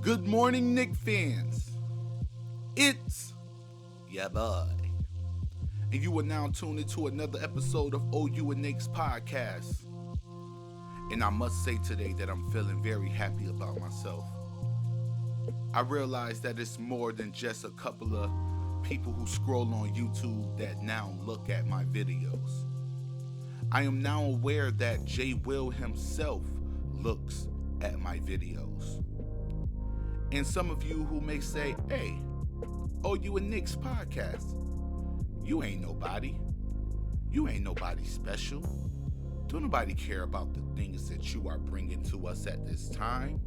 Good morning, Knicks fans. It's yeah, boy. And you are now tuned into another episode of OU and Knicks podcast. And I must say today that I'm feeling very happy about myself. I realize that it's more than just a couple of people who scroll on YouTube that now look at my videos. I am now aware that Jay Will himself looks at my videos. And some of you who may say, hey, OU and Knicks podcast, you ain't nobody. You ain't nobody special. Don't nobody care about the things that you are bringing to us at this time.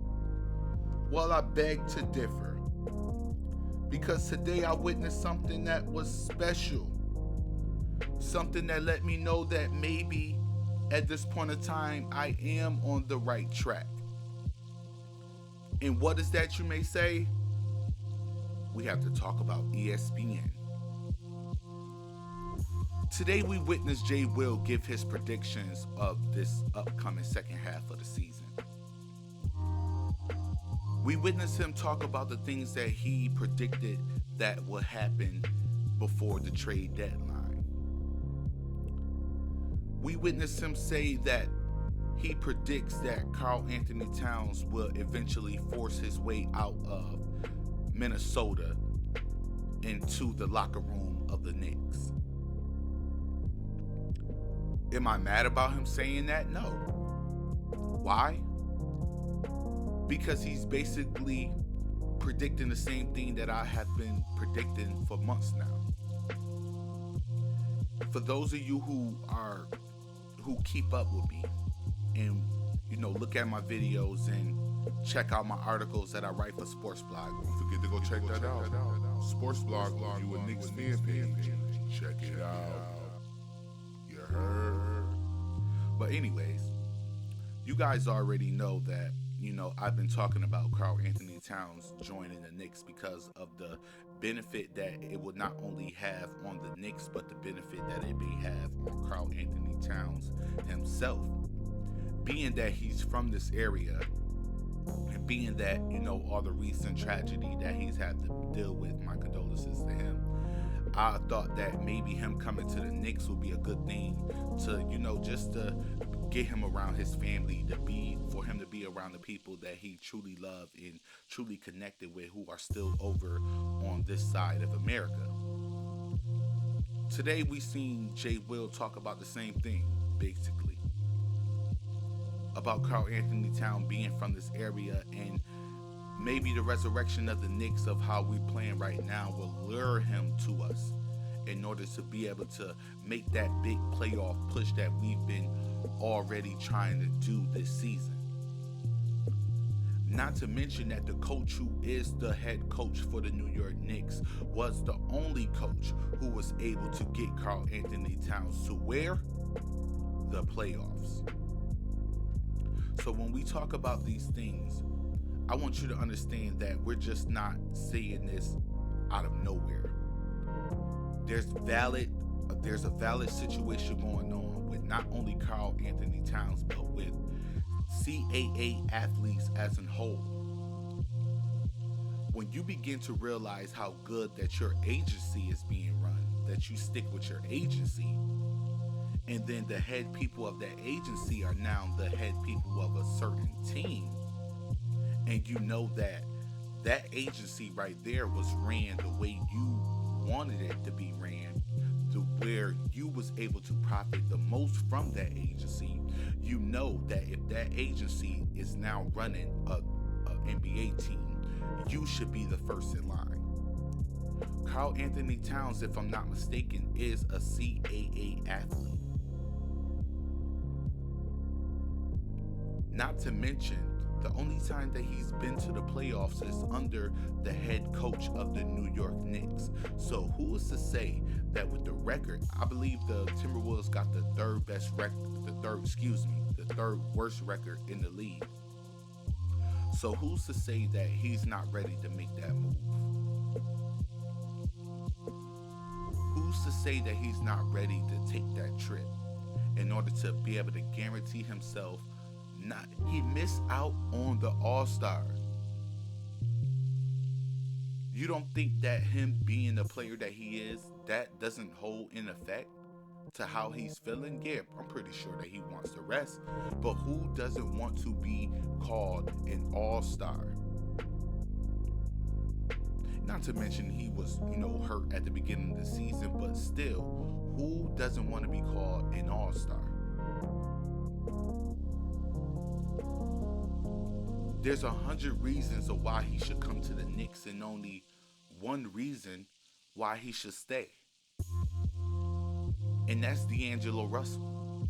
Well, I beg to differ. Because today I witnessed something that was special. Something that let me know that maybe at this point in time I am on the right track. And what is that, you may say? We have to talk about ESPN. Today we witnessed Jay Will give his predictions of this upcoming second half of the season. We witnessed him talk about the things that he predicted that would happen before the trade deadline. We witnessed him say that he predicts that Karl Anthony Towns will eventually force his way out of Minnesota into the locker room of the Knicks. Am I mad about him saying that? No. Why? Because he's basically predicting the same thing that I have been predicting for months now. For those of you who keep up with me and look at my videos and check out my articles that I write for Sports Blog. Don't forget to go check that out. Sports Blog, you a Knicks fan page. Check it out. You heard? But anyways, you guys already know that, I've been talking about Karl Anthony Towns joining the Knicks because of the benefit that it would not only have on the Knicks, but the benefit that it may have on Karl Anthony Towns himself. Being that he's from this area, and being that, all the recent tragedy that he's had to deal with, my condolences to him. I thought that maybe him coming to the Knicks would be a good thing to, just to get him around his family, for him to be around the people that he truly loved and truly connected with, who are still over on this side of America. Today we seen Jay Will talk about the same thing, basically. About Karl Anthony Towns being from this area, and maybe the resurrection of the Knicks of how we're playing right now will lure him to us in order to be able to make that big playoff push that we've been already trying to do this season. Not to mention that the coach who is the head coach for the New York Knicks was the only coach who was able to get Karl Anthony Towns to where? The playoffs. So when we talk about these things, I want you to understand that we're just not saying this out of nowhere. There's a valid situation going on with not only Karl Anthony Towns, but with CAA athletes as a whole. When you begin to realize how good that your agency is being run, that you stick with your agency, and then the head people of that agency are now the head people of a certain team, and you know that agency right there was ran the way you wanted it to be ran, to where you was able to profit the most from that agency, you know that if that agency is now running a NBA team, you should be the first in line. Karl Anthony Towns, if I'm not mistaken, is a CAA athlete. Not to mention, the only time that he's been to the playoffs is under the head coach of the New York Knicks. So who is to say that with the record, I believe the Timberwolves got the third worst record in the league. So who's to say that he's not ready to make that move? Who's to say that he's not ready to take that trip in order to be able to guarantee himself he missed out on the All-Stars. You don't think that him being the player that he is, that doesn't hold in effect to how he's feeling? Yeah, I'm pretty sure that he wants to rest. But who doesn't want to be called an all-star? Not to mention he was, hurt at the beginning of the season, but still, who doesn't want to be called an all-star? There's 100 reasons of why he should come to the Knicks and only one reason why he should stay. And that's D'Angelo Russell.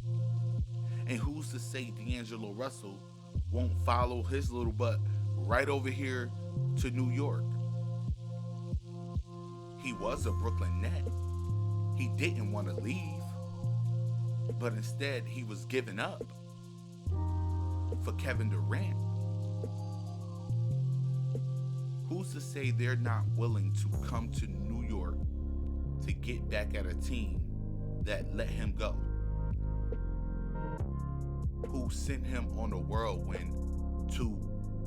And who's to say D'Angelo Russell won't follow his little butt right over here to New York? He was a Brooklyn Net. He didn't want to leave, but instead he was giving up for Kevin Durant. Who's to say they're not willing to come to New York to get back at a team that let him go? Who sent him on a whirlwind to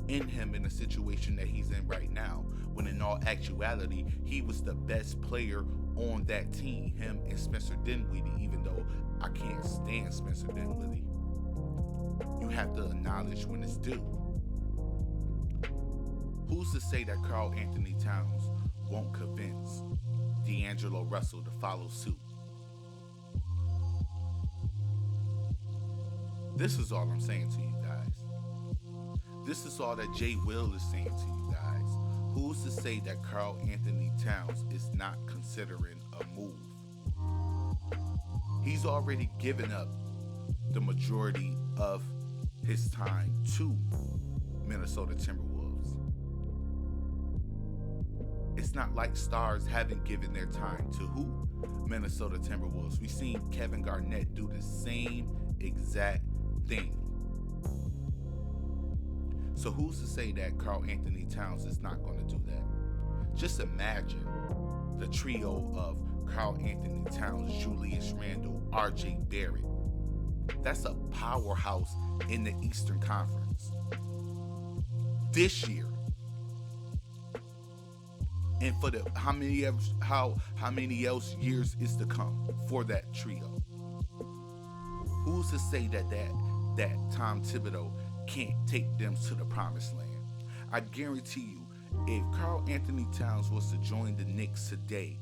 end him in a situation that he's in right now, when in all actuality, he was the best player on that team, him and Spencer Dinwiddie, even though I can't stand Spencer Dinwiddie. You have to acknowledge when it's due. Who's to say that Karl Anthony Towns won't convince D'Angelo Russell to follow suit? This is all I'm saying to you guys. This is all that Jay Will is saying to you guys. Who's to say that Karl Anthony Towns is not considering a move? He's already given up the majority of his time to Minnesota Timberwolves. It's not like stars haven't given their time to who? Minnesota Timberwolves. We've seen Kevin Garnett do the same exact thing. So who's to say that Karl Anthony Towns is not going to do that? Just imagine the trio of Karl Anthony Towns, Julius Randle, RJ Barrett. That's a powerhouse in the Eastern Conference this year. And for the how many else years is to come for that trio? Who's to say that Tom Thibodeau can't take them to the promised land? I guarantee you, if Karl Anthony Towns was to join the Knicks today,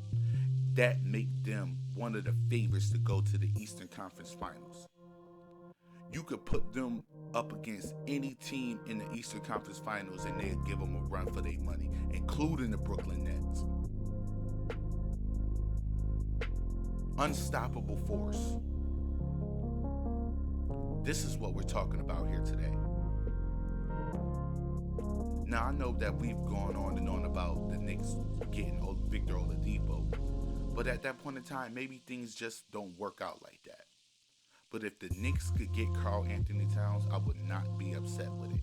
that make them one of the favorites to go to the Eastern Conference Finals. You could put them up against any team in the Eastern Conference Finals and they'd give them a run for their money, including the Brooklyn Nets. Unstoppable force. This is what we're talking about here today. Now, I know that we've gone on and on about the Knicks getting Victor Oladipo, but at that point in time, maybe things just don't work out like that. But if the Knicks could get Karl Anthony Towns, I would not be upset with it.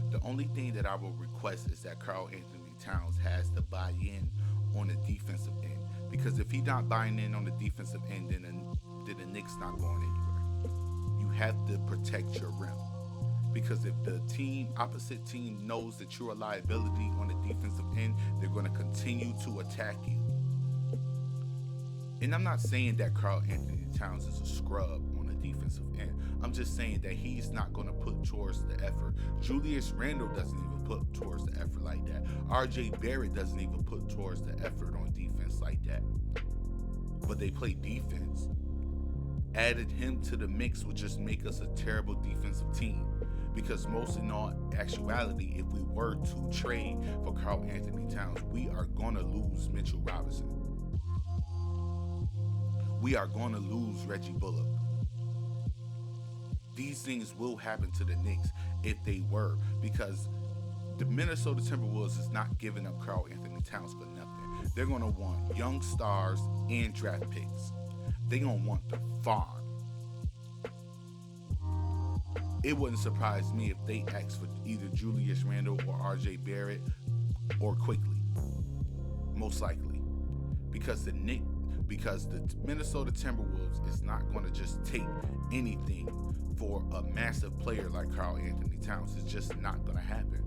The only thing that I will request is that Karl Anthony Towns has to buy in on the defensive end. Because if he's not buying in on the defensive end, then the Knicks not going anywhere. You have to protect your rim. Because if the opposite team knows that you're a liability on the defensive end, they're going to continue to attack you. And I'm not saying that Karl Anthony Towns is a scrub on the defensive end. I'm just saying that he's not going to put towards the effort. Julius Randle doesn't even put towards the effort like that. RJ Barrett doesn't even put towards the effort on defense like that. But they play defense. Added him to the mix would just make us a terrible defensive team. Because most in all actuality, if we were to trade for Karl Anthony Towns, we are going to lose Mitchell Robinson. We are going to lose Reggie Bullock. These things will happen to the Knicks if they were, because the Minnesota Timberwolves is not giving up Karl Anthony Towns for nothing. They're going to want young stars and draft picks. They're going to want the farm. It wouldn't surprise me if they asked for either Julius Randle or RJ Barrett or quickly. Most likely. Because the Minnesota Timberwolves is not going to just take anything for a massive player like Karl Anthony Towns. It's just not going to happen.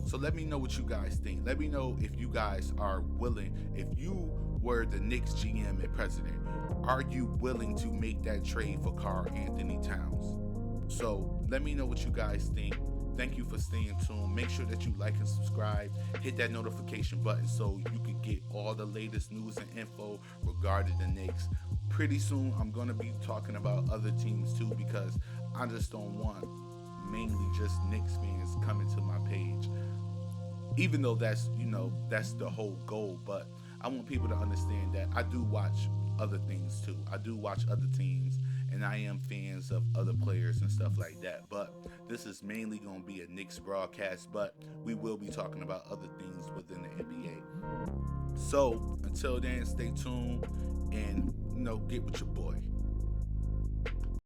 So let me know what you guys think. Let me know if you guys are willing. If you were the Knicks GM and president, are you willing to make that trade for Karl Anthony Towns? So let me know what you guys think. Thank you for staying tuned. Make sure that you like and subscribe. Hit that notification button so you can get all the latest news and info regarding the Knicks. Pretty soon, I'm going to be talking about other teams too, because I just don't want mainly just Knicks fans coming to my page. Even though that's the whole goal, but I want people to understand that I do watch other things too. I do watch other teams, and I am fans of other players and stuff like that. But this is mainly going to be a Knicks broadcast, but we will be talking about other things within the NBA. So until then, stay tuned and get with your boy.